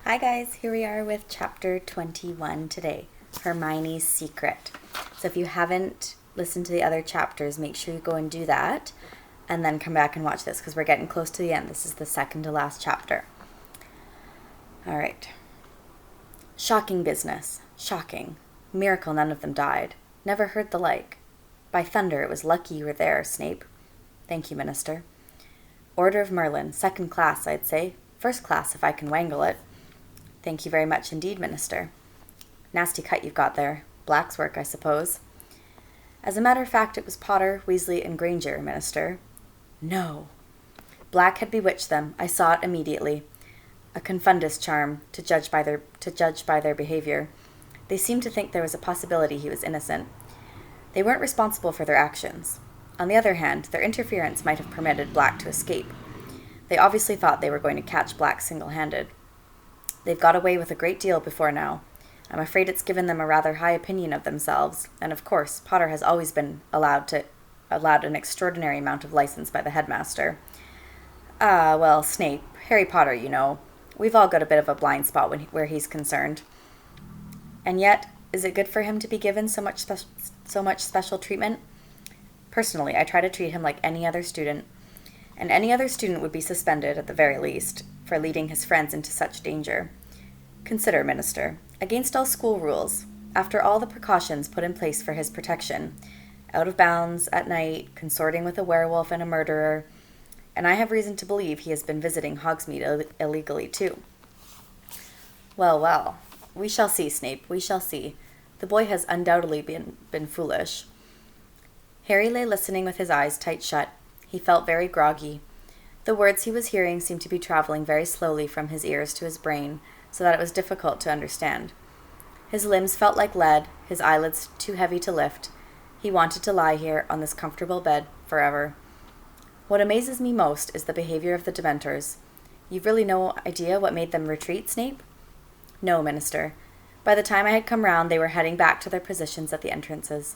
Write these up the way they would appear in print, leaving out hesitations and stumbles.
Hi guys, here we are with chapter 21 today, Hermione's Secret. So if you haven't listened to the other chapters, make sure you go and do that and then come back and watch this because we're getting close to the end. This is the second to last chapter. All right. Shocking business. Shocking. Miracle none of them died. Never heard the like. By thunder, it was lucky you were there, Snape. Thank you, Minister. Order of Merlin, second class, I'd say. First class if I can wangle it. Thank you very much indeed, Minister. Nasty cut you've got there. Black's work, I suppose. As a matter of fact, it was Potter, Weasley, and Granger, Minister. No. Black had bewitched them. I saw it immediately. A confundus charm, to judge by their behavior. They seemed to think there was a possibility he was innocent. They weren't responsible for their actions. On the other hand, their interference might have permitted Black to escape. They obviously thought they were going to catch Black single-handed. They've got away with a great deal before now. I'm afraid it's given them a rather high opinion of themselves, and of course, Potter has always been allowed an extraordinary amount of license by the headmaster. Well, Snape, Harry Potter, you know. We've all got a bit of a blind spot where he's concerned. And yet, is it good for him to be given so much special treatment? Personally, I try to treat him like any other student, and any other student would be suspended, at the very least, for leading his friends into such danger. Consider, Minister, against all school rules, after all the precautions put in place for his protection, out of bounds at night, consorting with a werewolf and a murderer, and I have reason to believe he has been visiting Hogsmeade illegally too. Well, we shall see, Snape, we shall see. The boy has undoubtedly been foolish. Harry lay listening with his eyes tight shut. He felt very groggy. The words he was hearing seemed to be traveling very slowly from his ears to his brain, so that it was difficult to understand. His limbs felt like lead, his eyelids too heavy to lift. He wanted to lie here on this comfortable bed forever. What amazes me most is the behavior of the Dementors. You've really no idea what made them retreat, Snape? No, Minister. By the time I had come round, they were heading back to their positions at the entrances.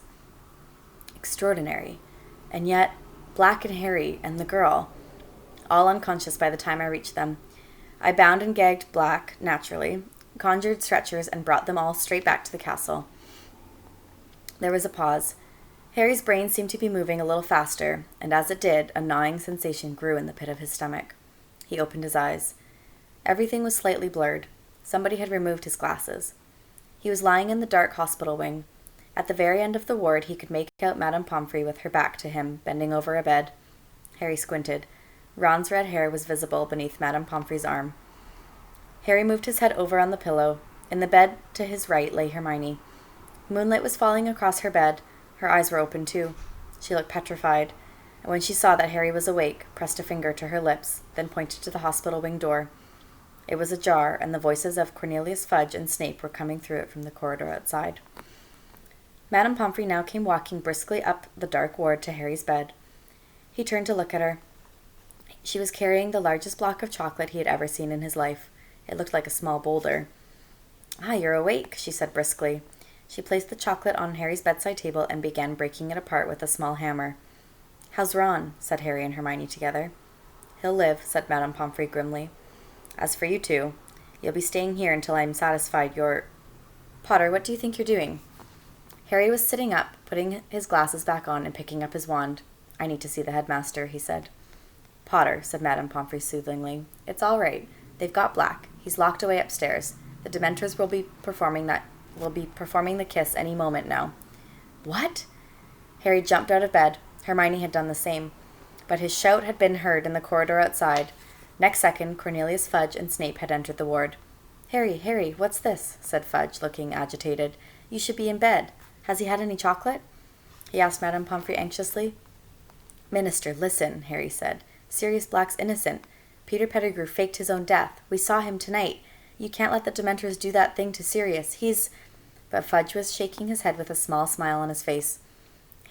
Extraordinary. And yet, Black and Harry and the girl, all unconscious by the time I reached them. I bound and gagged Black, naturally, conjured stretchers, and brought them all straight back to the castle. There was a pause. Harry's brain seemed to be moving a little faster, and as it did, a gnawing sensation grew in the pit of his stomach. He opened his eyes. Everything was slightly blurred. Somebody had removed his glasses. He was lying in the dark hospital wing. At the very end of the ward, he could make out Madame Pomfrey with her back to him, bending over a bed. Harry squinted. Ron's red hair was visible beneath Madame Pomfrey's arm. Harry moved his head over on the pillow. In the bed to his right lay Hermione. Moonlight was falling across her bed. Her eyes were open too. She looked petrified, and when she saw that Harry was awake, pressed a finger to her lips, then pointed to the hospital wing door. It was ajar, and the voices of Cornelius Fudge and Snape were coming through it from the corridor outside. Madame Pomfrey now came walking briskly up the dark ward to Harry's bed. He turned to look at her. She was carrying the largest block of chocolate he had ever seen in his life. It looked like a small boulder. "Ah, you're awake," she said briskly. She placed the chocolate on Harry's bedside table and began breaking it apart with a small hammer. "How's Ron?" said Harry and Hermione together. "He'll live," said Madame Pomfrey grimly. "As for you two, you'll be staying here until I'm satisfied you're... Potter, what do you think you're doing?" Harry was sitting up, putting his glasses back on and picking up his wand. "I need to see the headmaster," he said. "Potter," said Madame Pomfrey soothingly, "it's all right. They've got Black. He's locked away upstairs. The Dementors will be performing the kiss any moment now." "What?" Harry jumped out of bed. Hermione had done the same, but his shout had been heard in the corridor outside. Next second, Cornelius Fudge and Snape had entered the ward. Harry, what's this?" said Fudge, looking agitated. "You should be in bed. Has he had any chocolate?" he asked Madame Pomfrey anxiously. "Minister, listen," Harry said. "Sirius Black's innocent. Peter Pettigrew faked his own death. We saw him tonight. You can't let the Dementors do that thing to Sirius. He's—" But Fudge was shaking his head with a small smile on his face.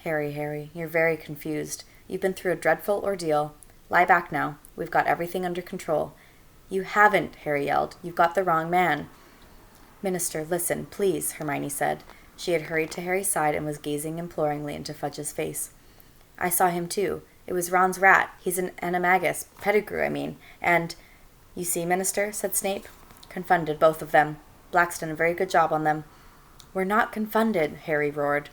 Harry, you're very confused. You've been through a dreadful ordeal. Lie back now. We've got everything under control." "You haven't," Harry yelled. "You've got the wrong man." "Minister, listen, please," Hermione said. She had hurried to Harry's side and was gazing imploringly into Fudge's face. "I saw him too. It was Ron's rat. He's an animagus, Pettigrew, I mean, and—" "You see, Minister," said Snape. Confounded, both of them. Black's done a very good job on them. We're not confounded, Harry roared.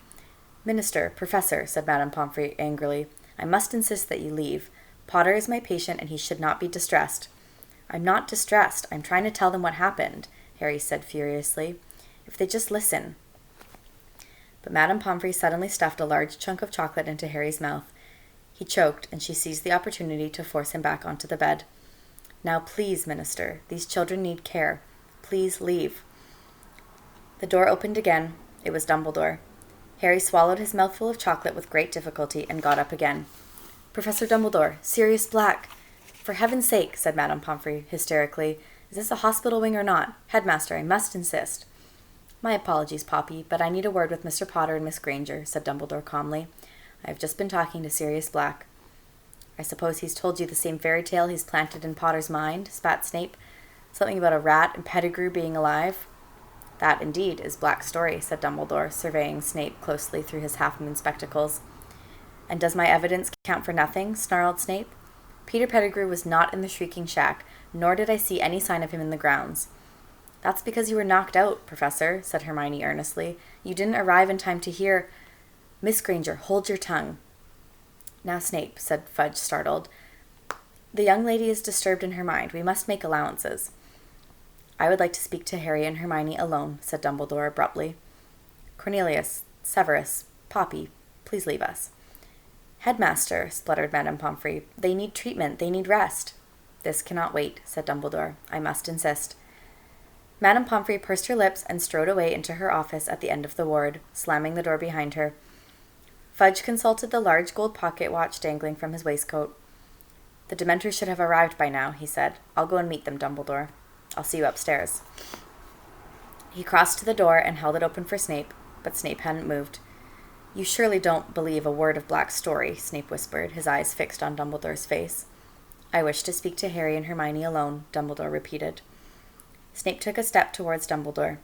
Minister, Professor, said Madame Pomfrey angrily, I must insist that you leave. Potter is my patient, and he should not be distressed. I'm not distressed. I'm trying to tell them what happened, Harry said furiously. If they just listen. But Madame Pomfrey suddenly stuffed a large chunk of chocolate into Harry's mouth. He choked, and she seized the opportunity to force him back onto the bed. Now please, Minister, these children need care. Please leave. The door opened again. It was Dumbledore. Harry swallowed his mouthful of chocolate with great difficulty and got up again. Professor Dumbledore, Sirius Black. For heaven's sake, said Madame Pomfrey hysterically, is this a hospital wing or not? Headmaster, I must insist. My apologies, Poppy, but I need a word with Mr. Potter and Miss Granger, said Dumbledore calmly. I have just been talking to Sirius Black. I suppose he's told you the same fairy tale he's planted in Potter's mind, spat Snape. Something about a rat and Pettigrew being alive. That, indeed, is Black's story, said Dumbledore, surveying Snape closely through his half-moon spectacles. And does my evidence count for nothing? Snarled Snape. Peter Pettigrew was not in the Shrieking Shack, nor did I see any sign of him in the grounds. That's because you were knocked out, Professor, said Hermione earnestly. You didn't arrive in time to hear— Miss Granger, hold your tongue. Now, Snape, said Fudge, startled. The young lady is disturbed in her mind. We must make allowances. I would like to speak to Harry and Hermione alone, said Dumbledore abruptly. Cornelius, Severus, Poppy, please leave us. Headmaster, spluttered Madame Pomfrey, they need treatment, they need rest. This cannot wait, said Dumbledore. I must insist. Madame Pomfrey pursed her lips and strode away into her office at the end of the ward, slamming the door behind her. Fudge consulted the large gold pocket watch dangling from his waistcoat. The Dementors should have arrived by now, he said. I'll go and meet them, Dumbledore. I'll see you upstairs. He crossed to the door and held it open for Snape, but Snape hadn't moved. You surely don't believe a word of Black's story, Snape whispered, his eyes fixed on Dumbledore's face. I wish to speak to Harry and Hermione alone, Dumbledore repeated. Snape took a step towards Dumbledore.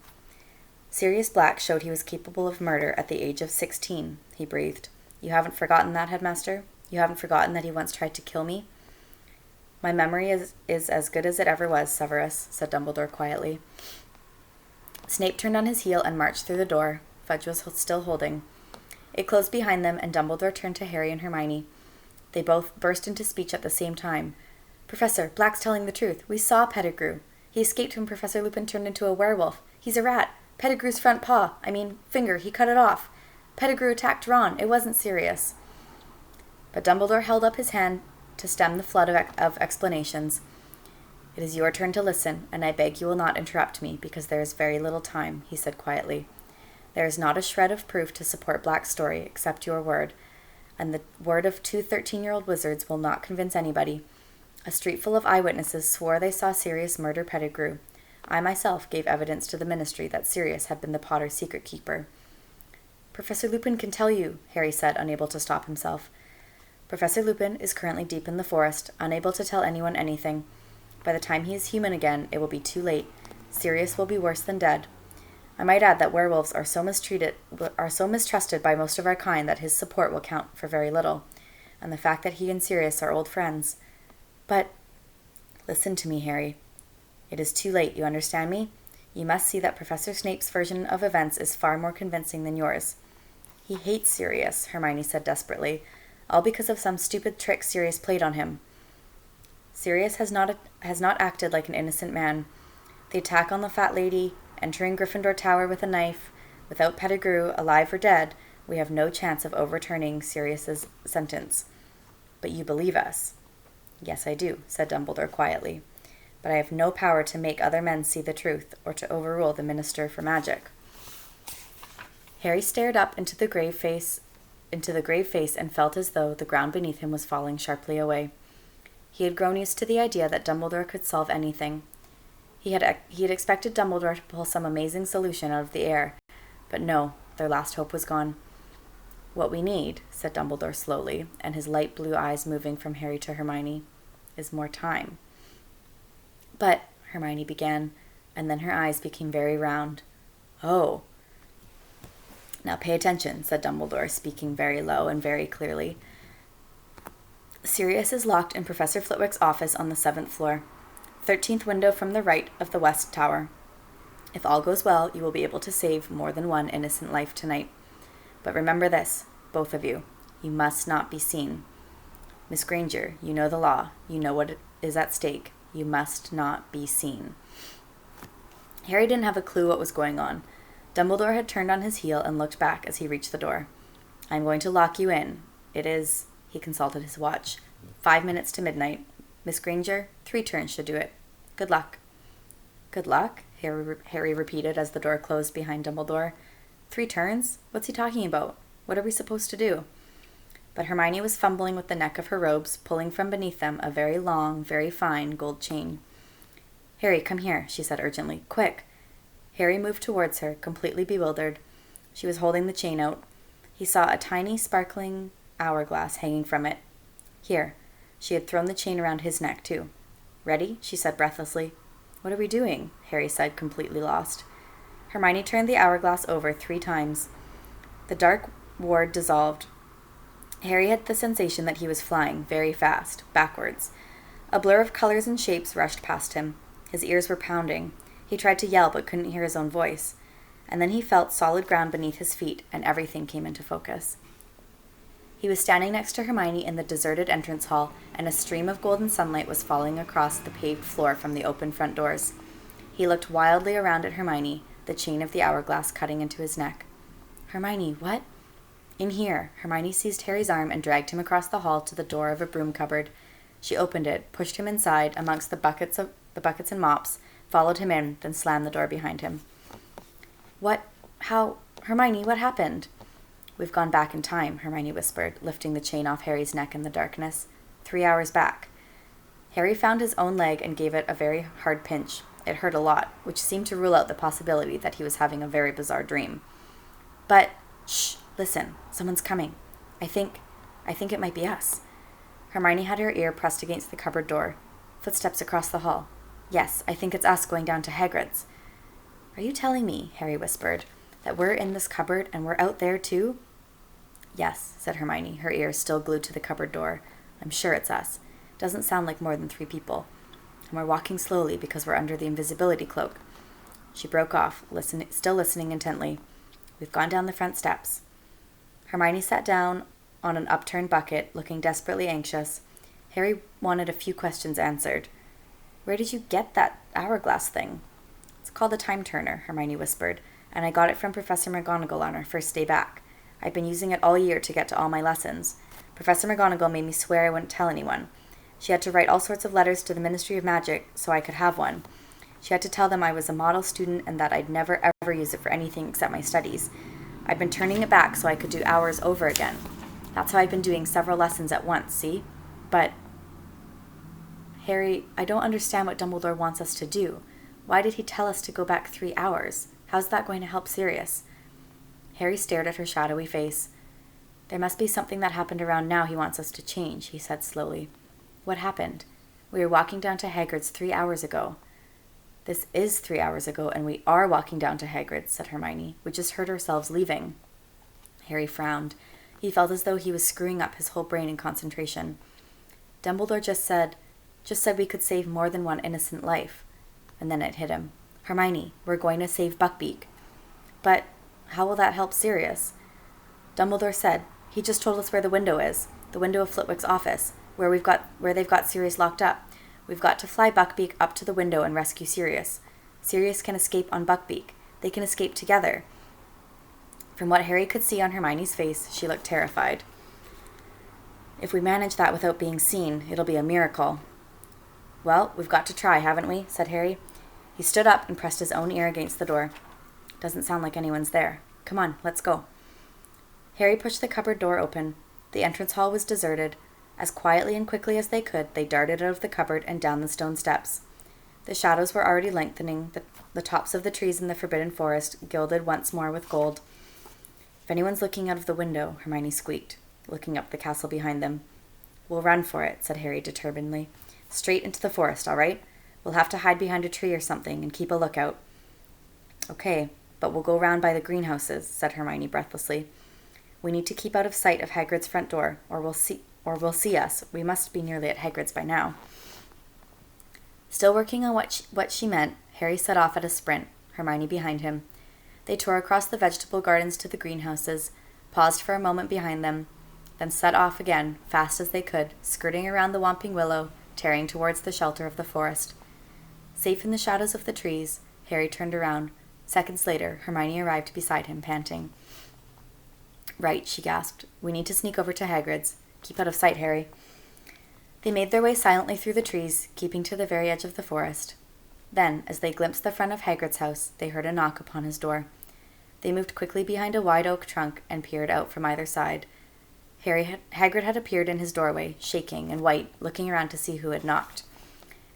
Sirius Black showed he was capable of murder at the age of 16, he breathed. You haven't forgotten that, Headmaster? You haven't forgotten that he once tried to kill me? My memory is as good as it ever was, Severus, said Dumbledore quietly. Snape turned on his heel and marched through the door. Fudge was still holding. It closed behind them, and Dumbledore turned to Harry and Hermione. They both burst into speech at the same time. Professor, Black's telling the truth. We saw Pettigrew. He escaped when Professor Lupin turned into a werewolf. He's a rat. Pettigrew's front finger, he cut it off. Pettigrew attacked Ron. It wasn't Sirius. But Dumbledore held up his hand to stem the flood of explanations. It is your turn to listen, and I beg you will not interrupt me, because there is very little time, he said quietly. There is not a shred of proof to support Black's story, except your word, and the word of 2 13-year-old wizards will not convince anybody. A street full of eyewitnesses swore they saw Sirius murder Pettigrew. I myself gave evidence to the Ministry that Sirius had been the Potter's secret keeper. Professor Lupin can tell you, Harry said, unable to stop himself. Professor Lupin is currently deep in the forest, unable to tell anyone anything. By the time he is human again, it will be too late. Sirius will be worse than dead. I might add that werewolves are so mistrusted by most of our kind that his support will count for very little, and the fact that he and Sirius are old friends. But listen to me, Harry. It is too late, you understand me? You must see that Professor Snape's version of events is far more convincing than yours. He hates Sirius, Hermione said desperately, all because of some stupid trick Sirius played on him. Sirius has not acted like an innocent man. The attack on the fat lady, entering Gryffindor Tower with a knife, without Pettigrew, alive or dead, we have no chance of overturning Sirius's sentence. But you believe us. Yes, I do, said Dumbledore quietly. But I have no power to make other men see the truth, or to overrule the Minister for Magic. Harry stared up into the grave face and felt as though the ground beneath him was falling sharply away. He had grown used to the idea that Dumbledore could solve anything. He had expected Dumbledore to pull some amazing solution out of the air, but no, their last hope was gone. What we need, said Dumbledore slowly, and his light blue eyes moving from Harry to Hermione, is more time. But, Hermione began, and then her eyes became very round. Oh. Now pay attention, said Dumbledore, speaking very low and very clearly. Sirius is locked in Professor Flitwick's office on the 7th floor. 13th window from the right of the west tower. If all goes well, you will be able to save more than one innocent life tonight. But remember this, both of you. You must not be seen. Miss Granger, you know the law. You know what is at stake. You must not be seen." Harry didn't have a clue what was going on. Dumbledore had turned on his heel and looked back as he reached the door. "I'm going to lock you in. It is," he consulted his watch, 5 minutes to midnight. "Miss Granger, 3 turns should do it. Good luck." "Good luck?" Harry repeated as the door closed behind Dumbledore. 3 turns? What's he talking about? What are we supposed to do? But Hermione was fumbling with the neck of her robes, pulling from beneath them a very long, very fine gold chain. "Harry, come here," she said urgently. "Quick!" Harry moved towards her, completely bewildered. She was holding the chain out. He saw a tiny, sparkling hourglass hanging from it. "Here." She had thrown the chain around his neck, too. "Ready?" she said breathlessly. "What are we doing?" Harry said, completely lost. Hermione turned the hourglass over 3 times. The dark ward dissolved. Harry had the sensation that he was flying, very fast, backwards. A blur of colors and shapes rushed past him. His ears were pounding. He tried to yell but couldn't hear his own voice. And then he felt solid ground beneath his feet, and everything came into focus. He was standing next to Hermione in the deserted entrance hall, and a stream of golden sunlight was falling across the paved floor from the open front doors. He looked wildly around at Hermione, the chain of the hourglass cutting into his neck. "Hermione, what?" "In here." Hermione seized Harry's arm and dragged him across the hall to the door of a broom cupboard. She opened it, pushed him inside amongst the buckets and mops, followed him in, then slammed the door behind him. Hermione, what happened?" "We've gone back in time," Hermione whispered, lifting the chain off Harry's neck in the darkness. 3 hours back." Harry found his own leg and gave it a very hard pinch. It hurt a lot, which seemed to rule out the possibility that he was having a very bizarre dream. "But, shh, listen, someone's coming. I think it might be us." Hermione had her ear pressed against the cupboard door. Footsteps across the hall. "Yes, I think it's us going down to Hagrid's." "Are you telling me," Harry whispered, "that we're in this cupboard and we're out there too?" "Yes," said Hermione, her ears still glued to the cupboard door. "I'm sure it's us. Doesn't sound like more than 3 people. And we're walking slowly because we're under the invisibility cloak." She broke off, still listening intently. "We've gone down the front steps." Hermione sat down on an upturned bucket, looking desperately anxious. Harry wanted a few questions answered. "Where did you get that hourglass thing?" "It's called a time turner," Hermione whispered, "and I got it from Professor McGonagall on our first day back. I've been using it all year to get to all my lessons. Professor McGonagall made me swear I wouldn't tell anyone. She had to write all sorts of letters to the Ministry of Magic so I could have one. She had to tell them I was a model student and that I'd never ever use it for anything except my studies. I've been turning it back so I could do hours over again. That's how I've been doing several lessons at once, see? But, Harry, I don't understand what Dumbledore wants us to do. Why did he tell us to go back 3 hours? How's that going to help Sirius?" Harry stared at her shadowy face. "There must be something that happened around now he wants us to change," he said slowly. "What happened? We were walking down to Hagrid's 3 hours ago." "This is 3 hours ago, and we are walking down to Hagrid's," said Hermione. "We just heard ourselves leaving." Harry frowned. He felt as though he was screwing up his whole brain in concentration. "Dumbledore just said we could save more than one innocent life." And then it hit him. "Hermione, we're going to save Buckbeak." "But how will that help Sirius?" "Dumbledore said. He just told us where the window is. The window of Flitwick's office, where they've got Sirius locked up. We've got to fly Buckbeak up to the window and rescue Sirius. Sirius can escape on Buckbeak. They can escape together." From what Harry could see on Hermione's face, she looked terrified. "If we manage that without being seen, it'll be a miracle." "Well, we've got to try, haven't we?" said Harry. He stood up and pressed his own ear against the door. "Doesn't sound like anyone's there. Come on, let's go." Harry pushed the cupboard door open. The entrance hall was deserted. As quietly and quickly as they could, they darted out of the cupboard and down the stone steps. The shadows were already lengthening, the tops of the trees in the Forbidden Forest gilded once more with gold. "If anyone's looking out of the window," Hermione squeaked, looking up the castle behind them. "We'll run for it," said Harry determinedly. "Straight into the forest, all right? We'll have to hide behind a tree or something and keep a lookout." "Okay, but we'll go round by the greenhouses," said Hermione breathlessly. "We need to keep out of sight of Hagrid's front door, or we'll see us. We must be nearly at Hagrid's by now." Still working on what she meant, Harry set off at a sprint, Hermione behind him. They tore across the vegetable gardens to the greenhouses, paused for a moment behind them, then set off again, fast as they could, skirting around the Whomping Willow, tearing towards the shelter of the forest. Safe in the shadows of the trees, Harry turned around. Seconds later, Hermione arrived beside him, panting. "Right," she gasped. "We need to sneak over to Hagrid's. Keep out of sight, Harry." They made their way silently through the trees, keeping to the very edge of the forest. Then, as they glimpsed the front of Hagrid's house, they heard a knock upon his door. They moved quickly behind a wide oak trunk and peered out from either side. Hagrid had appeared in his doorway, shaking and white, looking around to see who had knocked.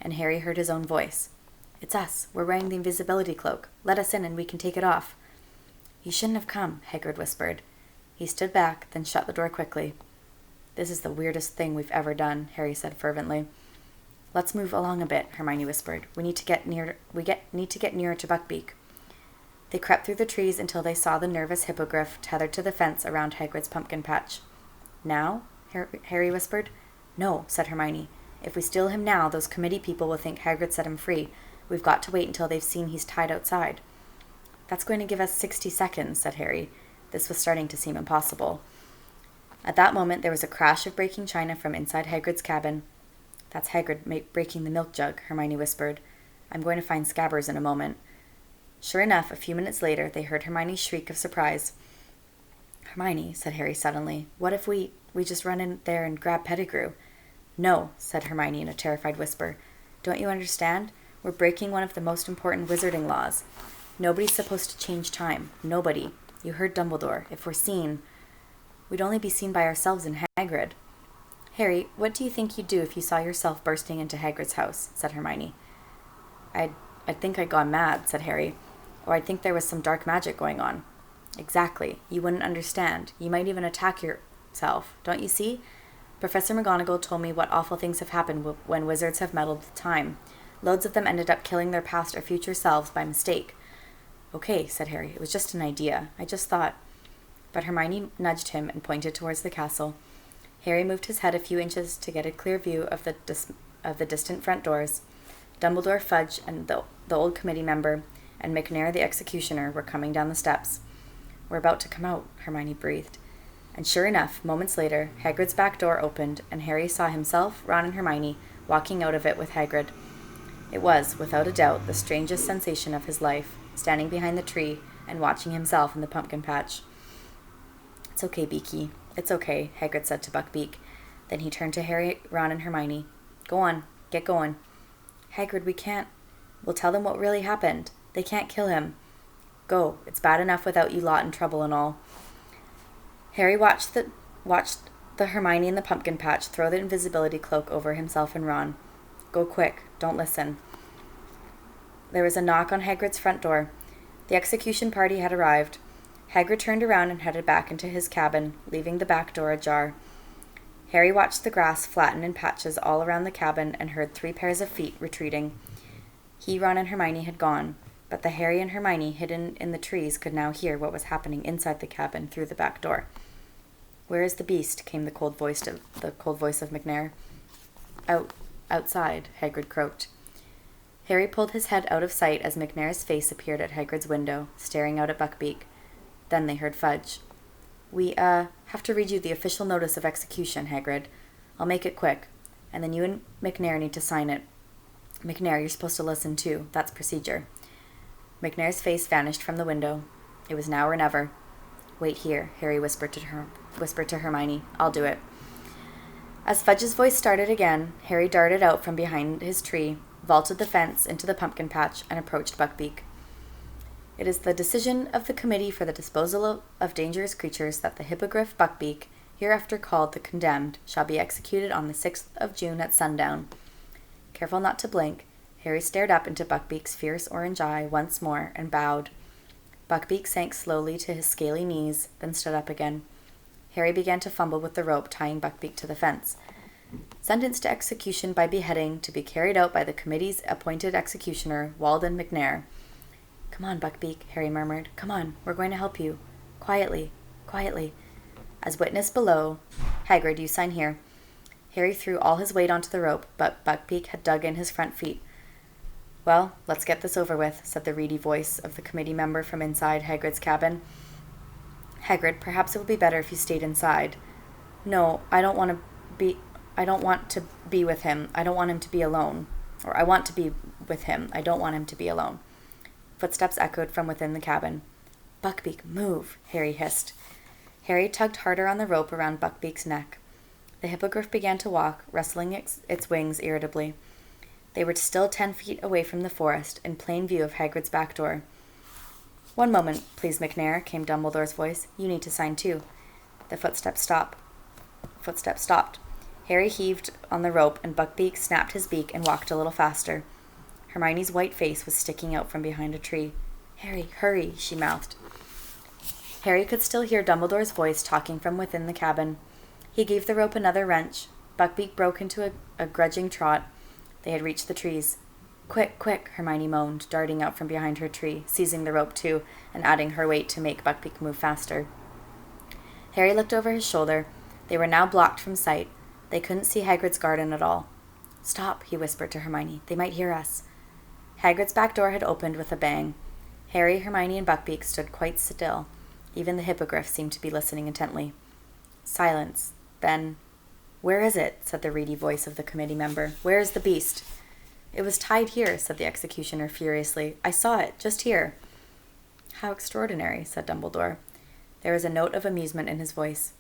And Harry heard his own voice. "It's us. We're wearing the invisibility cloak. Let us in and we can take it off." "You shouldn't have come," Hagrid whispered. He stood back, then shut the door quickly. "This is the weirdest thing we've ever done," Harry said fervently. "Let's move along a bit," Hermione whispered. We need to get nearer to Buckbeak." They crept through the trees until they saw the nervous hippogriff tethered to the fence around Hagrid's pumpkin patch. "Now?" Harry whispered. "No," said Hermione. "If we steal him now, those committee people will think Hagrid set him free. We've got to wait until they've seen he's tied outside." "That's going to give us 60 seconds," said Harry. This was starting to seem impossible. At that moment, there was a crash of breaking china from inside Hagrid's cabin. "That's Hagrid breaking the milk jug," Hermione whispered. "I'm going to find Scabbers in a moment." Sure enough, a few minutes later, they heard Hermione's shriek of surprise. "Hermione," said Harry suddenly, "what if we just run in there and grab Pettigrew?" "No," said Hermione in a terrified whisper. "Don't you understand? We're breaking one of the most important wizarding laws. Nobody's supposed to change time. Nobody. You heard Dumbledore. If we're seen, we'd only be seen by ourselves and Hagrid." "Harry, what do you think you'd do if you saw yourself bursting into Hagrid's house?" said Hermione. I'd think I'd gone mad," said Harry. "Or I'd think there was some dark magic going on." "Exactly. You wouldn't understand. You might even attack yourself. Don't you see? Professor McGonagall told me what awful things have happened when wizards have meddled with time. Loads of them ended up killing their past or future selves by mistake." "Okay," said Harry. "It was just an idea. I just thought—" But Hermione nudged him and pointed towards the castle. Harry moved his head a few inches to get a clear view of the distant front doors. Dumbledore, Fudge, and the old committee member, and McNair the executioner were coming down the steps. "We're about to come out," Hermione breathed. And sure enough, moments later, Hagrid's back door opened, and Harry saw himself, Ron, and Hermione walking out of it with Hagrid. It was, without a doubt, the strangest sensation of his life, standing behind the tree and watching himself in the pumpkin patch. "It's okay, Beaky. It's okay," Hagrid said to Buckbeak. Then he turned to Harry, Ron, and Hermione. "Go on. Get going." "Hagrid, we can't. We'll tell them what really happened. They can't kill him." "Go. It's bad enough without you lot in trouble and all." Harry watched the Hermione in the pumpkin patch throw the invisibility cloak over himself and Ron. "Go quick. Don't listen." There was a knock on Hagrid's front door. The execution party had arrived. Hagrid turned around and headed back into his cabin, leaving the back door ajar. Harry watched the grass flatten in patches all around the cabin and heard 3 pairs of feet retreating. He, Ron, and Hermione had gone, but the Harry and Hermione hidden in the trees could now hear what was happening inside the cabin through the back door. "Where is the beast?" came the cold voice of McNair. Outside," Hagrid croaked. Harry pulled his head out of sight as McNair's face appeared at Hagrid's window, staring out at Buckbeak. Then they heard Fudge. "We, have to read you the official notice of execution, Hagrid. I'll make it quick, and then you and McNair need to sign it. McNair, you're supposed to listen too. That's procedure." McNair's face vanished from the window. It was now or never. "Wait here," Harry whispered to Hermione. "I'll do it." As Fudge's voice started again, Harry darted out from behind his tree, vaulted the fence into the pumpkin patch, and approached Buckbeak. "It is the decision of the Committee for the Disposal of Dangerous Creatures that the Hippogriff Buckbeak, hereafter called the Condemned, shall be executed on the 6th of June at sundown." Careful not to blink, Harry stared up into Buckbeak's fierce orange eye once more and bowed. Buckbeak sank slowly to his scaly knees, then stood up again. Harry began to fumble with the rope tying Buckbeak to the fence. "Sentenced to execution by beheading, to be carried out by the committee's appointed executioner, Walden McNair." "Come on, Buckbeak," Harry murmured. "Come on, we're going to help you. Quietly, quietly. As witness below, Hagrid, you sign here." Harry threw all his weight onto the rope, but Buckbeak had dug in his front feet. Well, let's get this over with, said the reedy voice of the committee member from inside Hagrid's cabin. Hagrid, perhaps it would be better if you stayed inside. No, I don't want to be with him. I don't want him to be alone. Or I want to be with him. I don't want him to be alone. Footsteps echoed from within the cabin. Buckbeak, move, Harry hissed. Harry tugged harder on the rope around Buckbeak's neck. The hippogriff began to walk, rustling its wings irritably. They were still 10 feet away from the forest, in plain view of Hagrid's back door. One moment, please, McNair, came Dumbledore's voice. You need to sign too. The footsteps stopped. Harry heaved on the rope, and Buckbeak snapped his beak and walked a little faster. Hermione's white face was sticking out from behind a tree. Harry, hurry, she mouthed. Harry could still hear Dumbledore's voice talking from within the cabin. He gave the rope another wrench. Buckbeak broke into a grudging trot. They had reached the trees. Quick, quick, Hermione moaned, darting out from behind her tree, seizing the rope too, and adding her weight to make Buckbeak move faster. Harry looked over his shoulder. They were now blocked from sight. They couldn't see Hagrid's garden at all. Stop, he whispered to Hermione. They might hear us. Hagrid's back door had opened with a bang. Harry, Hermione, and Buckbeak stood quite still. Even the hippogriff seemed to be listening intently. Silence. Then, where is it? Said the reedy voice of the committee member. Where is the beast? It was tied here, said the executioner furiously. I saw it, just here. How extraordinary, said Dumbledore. There was a note of amusement in his voice.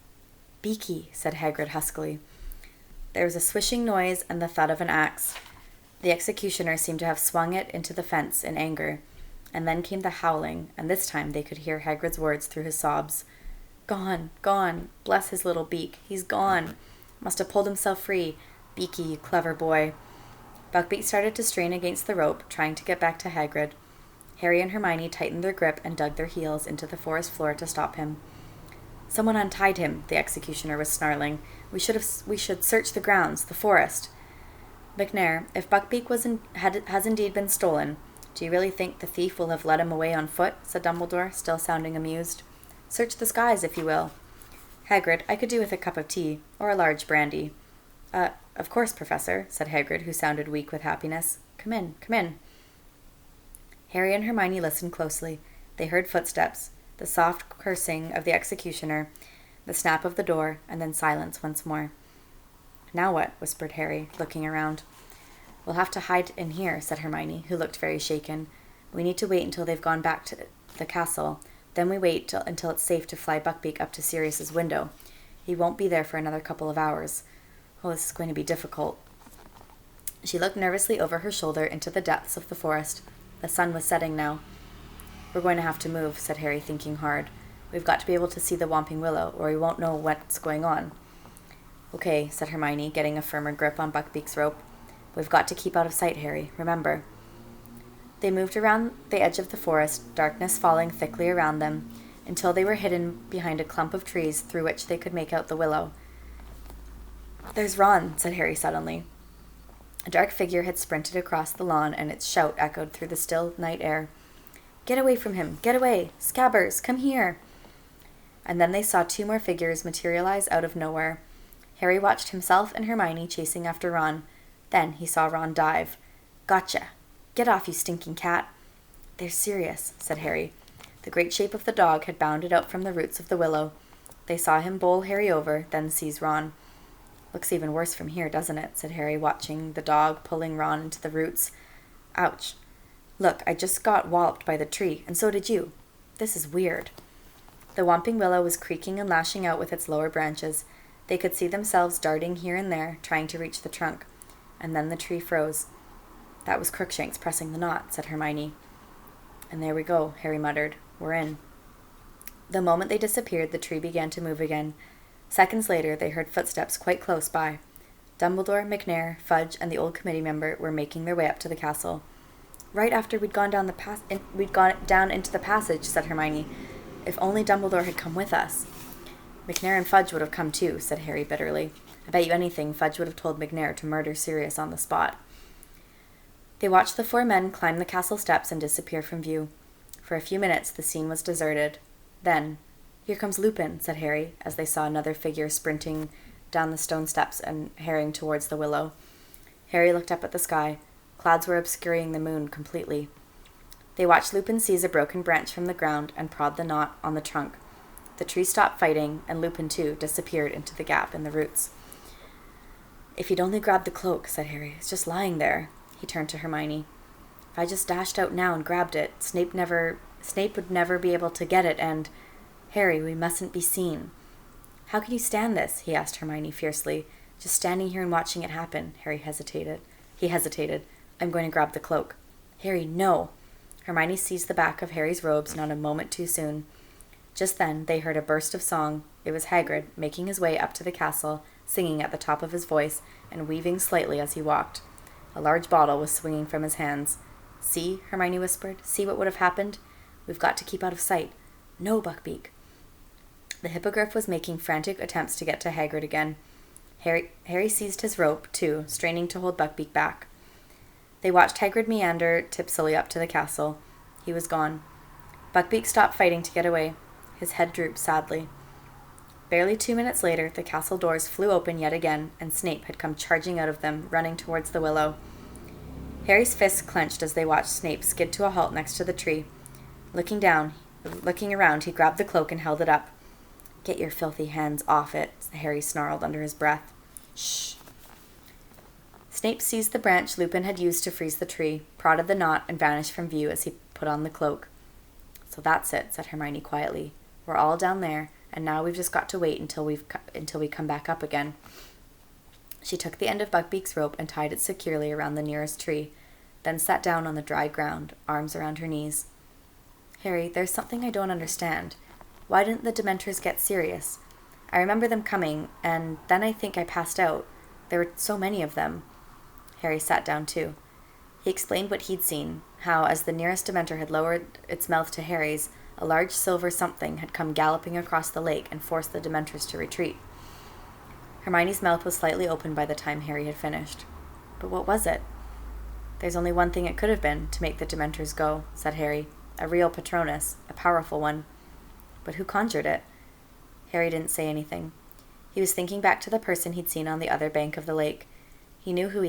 Beaky, said Hagrid huskily. There was a swishing noise and the thud of an axe. The executioner seemed to have swung it into the fence in anger. And then came the howling, and this time they could hear Hagrid's words through his sobs. Gone, gone. Bless his little beak. He's gone. Must have pulled himself free. Beaky, you clever boy. Buckbeak started to strain against the rope, trying to get back to Hagrid. Harry and Hermione tightened their grip and dug their heels into the forest floor to stop him. Someone untied him, the executioner was snarling. We should search the grounds, the forest. McNair, if Buckbeak has indeed been stolen, do you really think the thief will have led him away on foot? Said Dumbledore, still sounding amused. Search the skies, if you will. Hagrid, I could do with a cup of tea, or a large brandy. Of course, Professor, said Hagrid, who sounded weak with happiness. Come in, come in. Harry and Hermione listened closely. They heard footsteps, the soft cursing of the executioner, the snap of the door, and then silence once more. Now what? Whispered Harry, looking around. We'll have to hide in here, said Hermione, who looked very shaken. We need to wait until they've gone back to the castle. Then we wait until it's safe to fly Buckbeak up to Sirius's window. He won't be there for another couple of hours. Oh, this is going to be difficult. She looked nervously over her shoulder into the depths of the forest. The sun was setting now. We're going to have to move, said Harry, thinking hard. We've got to be able to see the Whomping Willow, or we won't know what's going on. Okay, said Hermione, getting a firmer grip on Buckbeak's rope. We've got to keep out of sight, Harry. Remember. They moved around the edge of the forest, darkness falling thickly around them, until they were hidden behind a clump of trees through which they could make out the willow. There's Ron, said Harry suddenly. A dark figure had sprinted across the lawn, and its shout echoed through the still night air. Get away from him! Get away! Scabbers, come here! And then they saw two more figures materialize out of nowhere. Harry watched himself and Hermione chasing after Ron. Then he saw Ron dive. Gotcha! Get off, you stinking cat! They're serious, said Harry. The great shape of the dog had bounded out from the roots of the willow. They saw him bowl Harry over, then seize Ron. Looks even worse from here, doesn't it? Said Harry, watching the dog pulling Ron into the roots. Ouch. Look, I just got walloped by the tree, and so did you. This is weird. The Whomping Willow was creaking and lashing out with its lower branches. They could see themselves darting here and there, trying to reach the trunk. And then the tree froze. That was Crookshanks pressing the knot, said Hermione. And there we go, Harry muttered. We're in. The moment they disappeared, the tree began to move again. Seconds later, they heard footsteps quite close by. Dumbledore, McNair, Fudge, and the old committee member were making their way up to the castle. Right after we'd gone down into the passage, said Hermione. If only Dumbledore had come with us. McNair and Fudge would have come too, said Harry bitterly. I bet you anything Fudge would have told McNair to murder Sirius on the spot. They watched the four men climb the castle steps and disappear from view. For a few minutes the scene was deserted. Then, here comes Lupin, said Harry, as they saw another figure sprinting down the stone steps and hurrying towards the willow. Harry looked up at the sky. Clouds were obscuring the moon completely. They watched Lupin seize a broken branch from the ground and prod the knot on the trunk. The tree stopped fighting, and Lupin, too, disappeared into the gap in the roots. "If you'd only grabbed the cloak," said Harry. "It's just lying there." He turned to Hermione. "If I just dashed out now and grabbed it, Snape would never be able to get it, and... Harry, we mustn't be seen." "How can you stand this?" he asked Hermione fiercely. "Just standing here and watching it happen." He hesitated. "I'm going to grab the cloak." "Harry, no!" Hermione seized the back of Harry's robes not a moment too soon. Just then they heard a burst of song. It was Hagrid, making his way up to the castle, singing at the top of his voice, and weaving slightly as he walked. A large bottle was swinging from his hands. "See," Hermione whispered. "See what would have happened? We've got to keep out of sight." "No, Buckbeak." The hippogriff was making frantic attempts to get to Hagrid again. Harry seized his rope, too, straining to hold Buckbeak back. They watched Hagrid meander tipsily up to the castle. He was gone. Buckbeak stopped fighting to get away. His head drooped sadly. Barely 2 minutes later, the castle doors flew open yet again, and Snape had come charging out of them, running towards the willow. Harry's fists clenched as they watched Snape skid to a halt next to the tree. Looking around, he grabbed the cloak and held it up. "Get your filthy hands off it," Harry snarled under his breath. "Shh." Snape seized the branch Lupin had used to freeze the tree, prodded the knot, and vanished from view as he put on the cloak. "So that's it," said Hermione quietly. "We're all down there, and now we've just got to wait until we come back up again." She took the end of Buckbeak's rope and tied it securely around the nearest tree, then sat down on the dry ground, arms around her knees. "Harry, there's something I don't understand. Why didn't the Dementors get serious? I remember them coming, and then I think I passed out. There were so many of them." Harry sat down too. He explained what he'd seen, how, as the nearest Dementor had lowered its mouth to Harry's, a large silver something had come galloping across the lake and forced the Dementors to retreat. Hermione's mouth was slightly open by the time Harry had finished. "But what was it?" "There's only one thing it could have been to make the Dementors go," said Harry. "A real Patronus, a powerful one." "But who conjured it?" Harry didn't say anything. He was thinking back to the person he'd seen on the other bank of the lake. He knew who